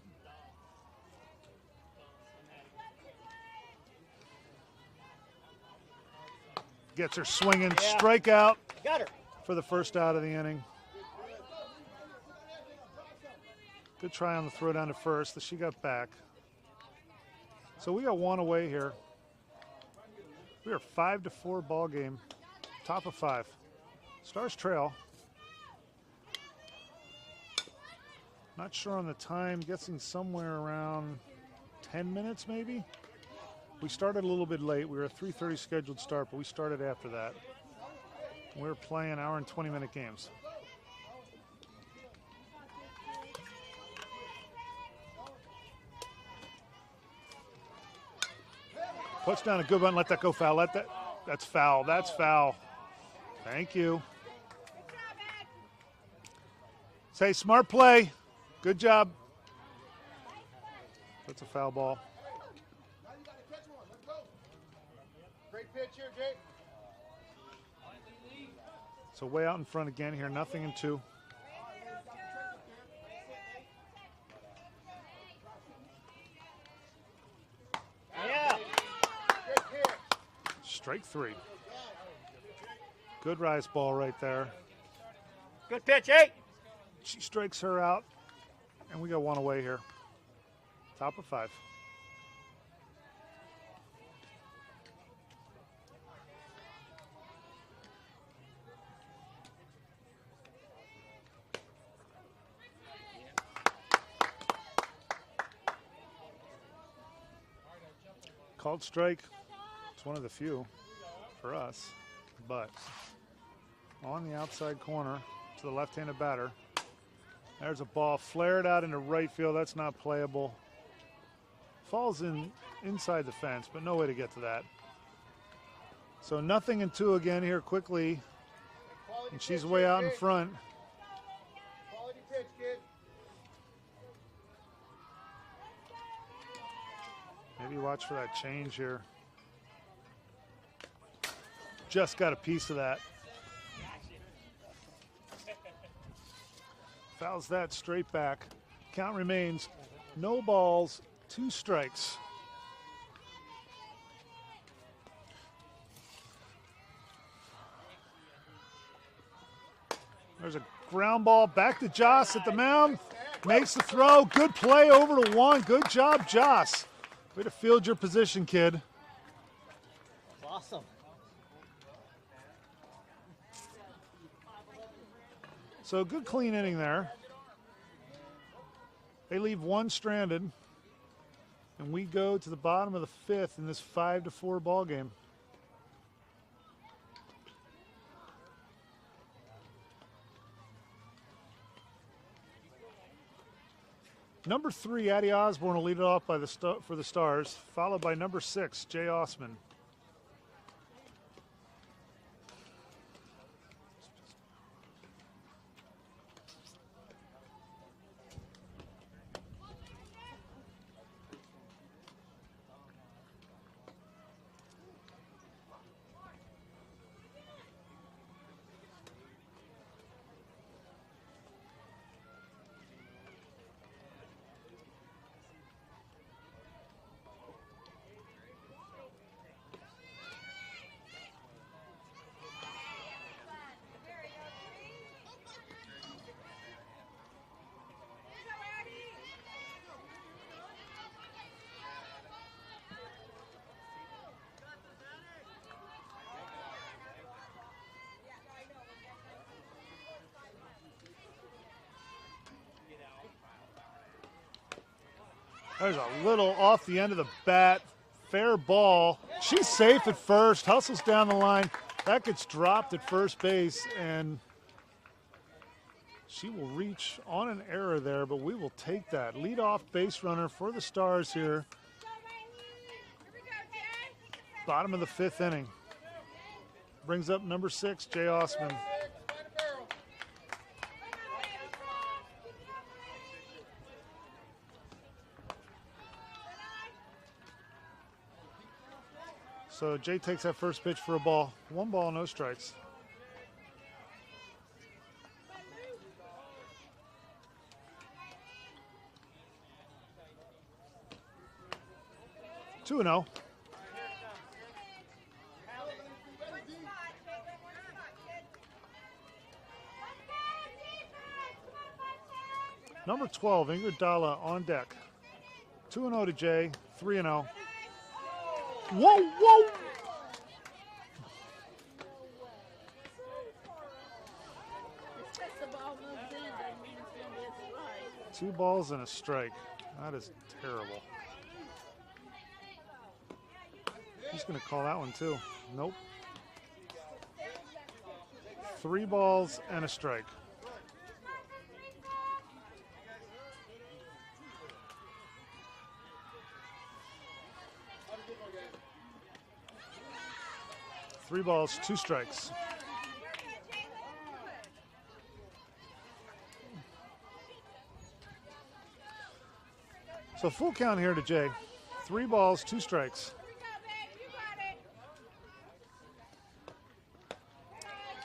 Gets her swinging, strikeout Got her. for the first out of the inning. Good try on the throw down to first. She got back. So we got 1 away here. We are 5-4 ball game. Top of 5. Stars trail. Not sure on the time. Guessing somewhere around 10 minutes maybe. We started a little bit late. We were a 3:30 scheduled start, but we started after that. We were playing hour and 20-minute games. Puts down a good one. Let that go foul. That's foul. That's foul. Thank you. Say smart play. Good job. That's a foul ball. Now you got to catch one. Let's go. Great pitch here, Jay. So way out in front again here. Nothing in 2. Yeah. Good pitch. Strike 3. Good rise ball right there. Good pitch, 8. She strikes her out, and we got 1 away here. Top of 5. Called strike. It's one of the few for us, but on the outside corner to the left-handed batter. There's a ball flared out into right field. That's not playable. Falls in inside the fence, but no way to get to that. So nothing in 2 again here quickly, Quality and she's pitch way here, out in Jay. front. Quality pitch, kid. Maybe watch for that change here. Just got a piece of that. Fouls that straight back. Count remains no balls, 2 strikes. There's a ground ball back to Joss at the mound. Makes the throw. Good play over to 1. Good job, Joss. Way to field your position, kid. Awesome. So good clean inning there. They leave 1 stranded, and we go to the bottom of the 5th in this 5-4 ball game. Number 3, Addie Osborne will lead it off by for the Stars, followed by number 6, Jay Osman. There's a little off the end of the bat. Fair ball. She's safe at first. Hustles down the line. That gets dropped at first base, and she will reach on an error there, but we will take that. Leadoff base runner for the Stars here. Bottom of the 5th inning. Brings up number 6, Jay Osman. Find a barrel. So Jay takes that first pitch for a ball. 1 ball, no strikes. Two and 0. Number 12, Ingrid Dalla on deck. 2-0 to Jay, 3-0. Whoa, whoa! Two balls and a strike. That is terrible. He's going to call that one too. Nope. 3 balls and a strike. Three balls, 2 strikes. So full count here to Jay. 3 balls, 2 strikes.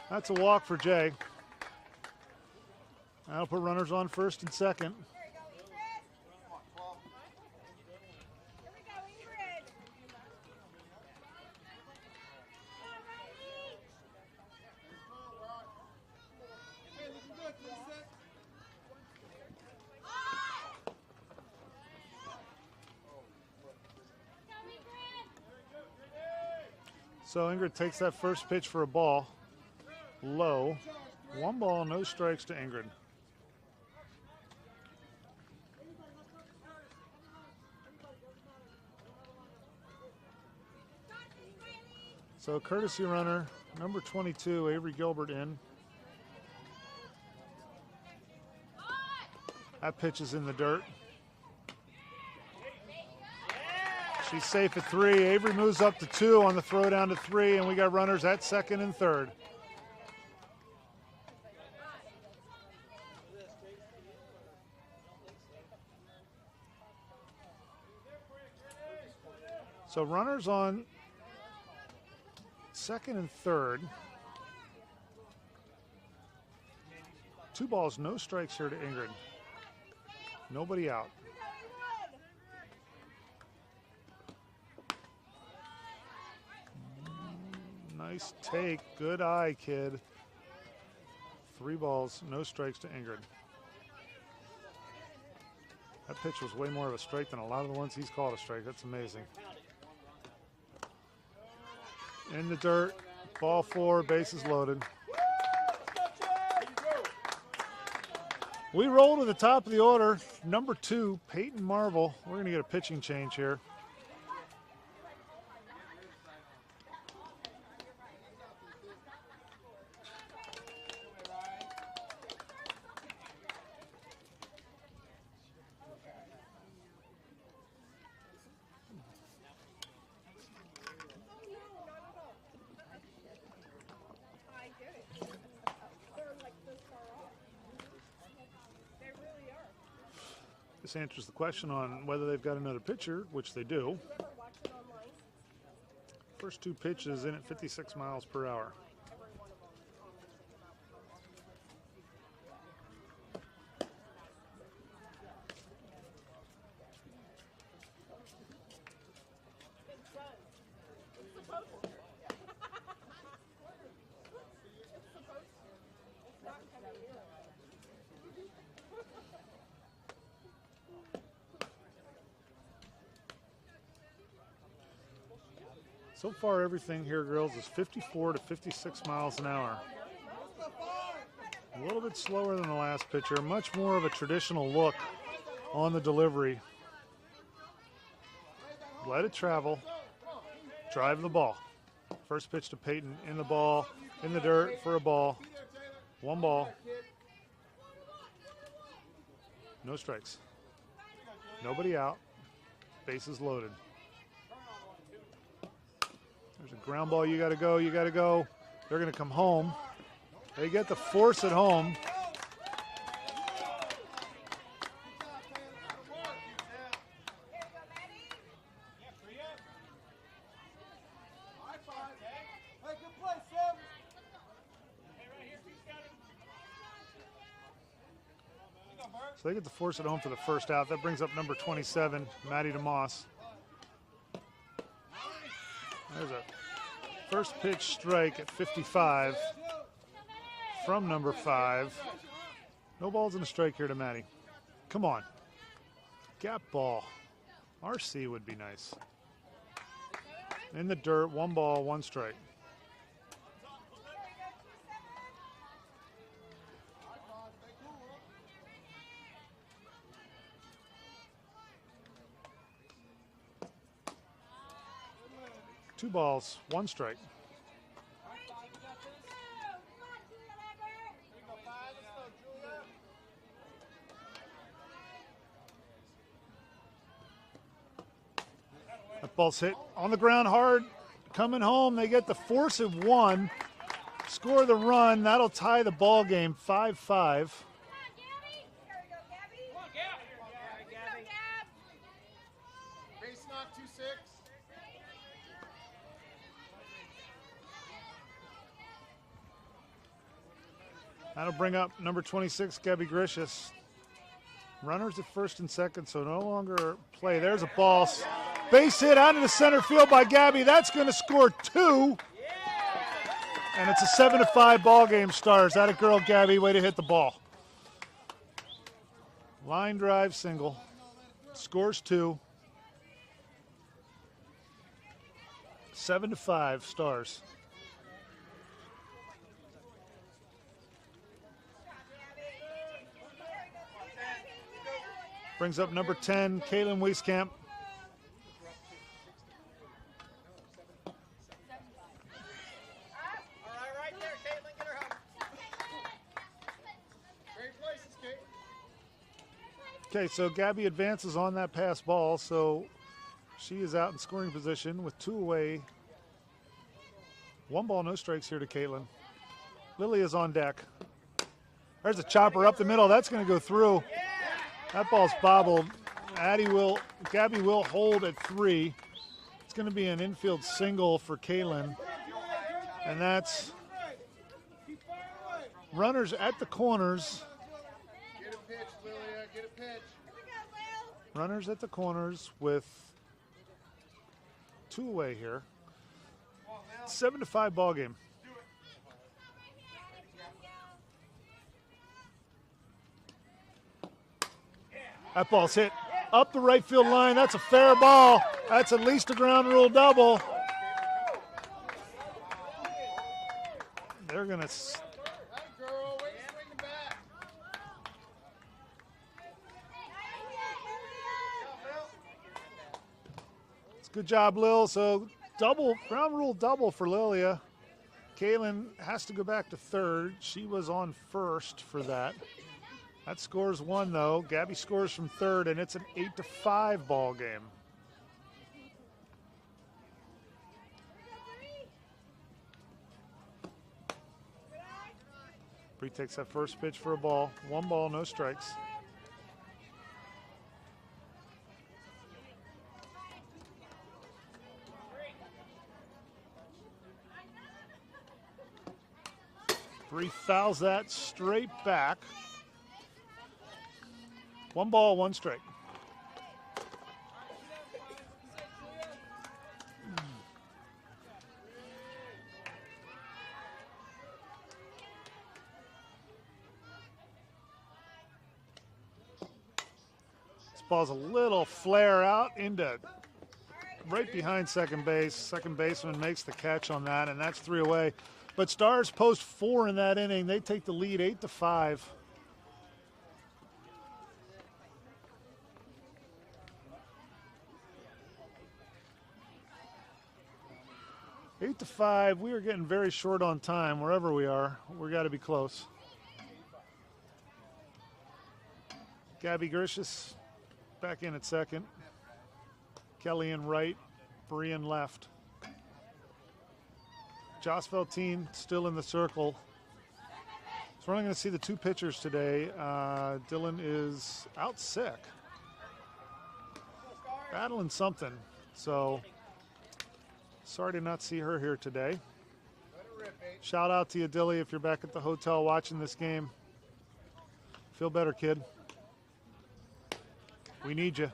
That's a walk for Jay. That'll put runners on first and second. So Ingrid takes that first pitch for a ball. Low. 1 ball, no strikes to Ingrid. So courtesy runner, number 22, Avery Gilbert in. That pitch is in the dirt. She's safe at 3. Avery moves up to 2 on the throw down to 3, and we got runners at second and third. So runners on second and third. 2 balls, no strikes here to Ingrid. Nobody out. Nice take. Good eye, kid. 3 balls, no strikes to Ingrid. That pitch was way more of a strike than a lot of the ones he's called a strike. That's amazing. In the dirt, ball 4, bases loaded. We roll to the top of the order. Number 2, Peyton Marvel. We're going to get a pitching change here. This answers the question on whether they've got another pitcher, which they do. First 2 pitches in at 56 miles per hour. So far, everything here, girls, is 54 to 56 miles an hour. A little bit slower than the last pitcher. Much more of a traditional look on the delivery. Let it travel. Drive the ball. First pitch to Peyton in the ball, in the dirt for a ball. 1 ball. No strikes. Nobody out. Bases loaded. There's a ground ball. You got to go. You got to go. They're going to come home. They get the force at home. So they get to force it home for the first out. That brings up number 27, Maddie DeMoss. There's a first pitch strike at 55 from number 5. No balls and a strike here to Maddie. Come on. Gap ball. RC would be nice. In the dirt, 1 ball, 1 strike. Two balls, 1 strike. That ball's hit on the ground hard. Coming home, they get the force of 1. Score the run. That'll tie the ball game 5-5. Base knock 2-6. That'll bring up number 26, Gabby Gricius. Runners at first and second, so no longer play. There's a ball. Base hit out into center field by Gabby. That's going to score 2. And it's a 7-5 ball game. Stars. That a girl, Gabby. Way to hit the ball. Line drive single. Scores 2. 7-5 Stars. Brings up number 10, Kaylin Wieskamp. Right there, Caitlin, get her home. Great places, Kate. Okay, so Gabby advances on that pass ball, so she is out in scoring position with 2 away. 1 ball, no strikes here to Caitlin. Lily is on deck. There's a chopper up the middle. That's going to go through. That ball's bobbled. Gabby will hold at 3. It's going to be an infield single for Kaylin. And that's runners at the corners. Get a pitch, Lilia. Get a pitch. Runners at the corners with 2 away here. 7-5 ball game. That ball's hit up the right field line. That's a fair ball. That's at least a ground rule double. They're going to... That girl, way to swing the bat. It's a good job, Lil. So double, ground rule double for Lilia. Kaylin has to go back to third. She was on first for that. That scores 1, though. Gabby scores from third, and it's an 8-5 ball game. Bree takes that first pitch for a ball. 1 ball, no strikes. Bree fouls that straight back. 1 ball, 1 strike. This ball's a little flare out into right behind second base. Second baseman makes the catch on that, and that's 3 away. But Stars post 4 in that inning. They take the lead 8-5. 8-5. We are getting very short on time wherever we are. We got to be close. Gabby Gricius back in at second. Kelly in right. Bree in left. Joss Velteen still in the circle. So we're only going to see the 2 pitchers today. Dylan is out sick. Battling something. So sorry to not see her here today. Shout out to you, Dilly, if you're back at the hotel watching this game. Feel better, kid. We need you.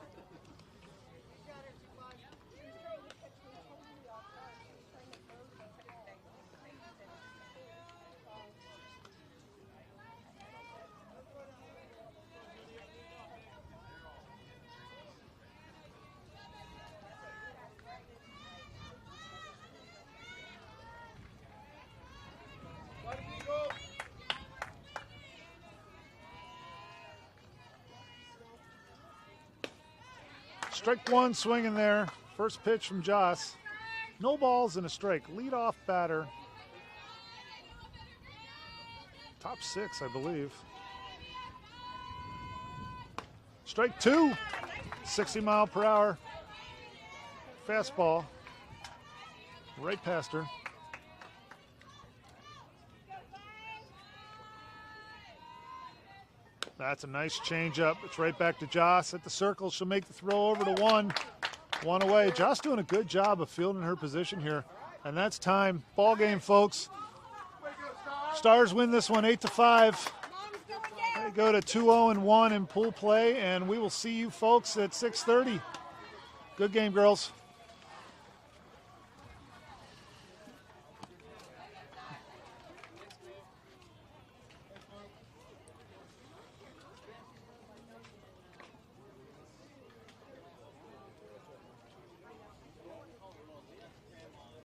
Strike one swinging there. First pitch from Joss. No balls and a strike. Leadoff batter. Top 6, I believe. Strike two. 60 mile per hour. Fastball. Right past her. That's a nice changeup. It's right back to Joss at the circle. She'll make the throw over to one. One away. Joss doing a good job of fielding her position here. And that's time. Ball game, folks. Stars win this one 8-5. They go to 2-0-1 in pool play, and we will see you folks at 6:30. Good game, girls.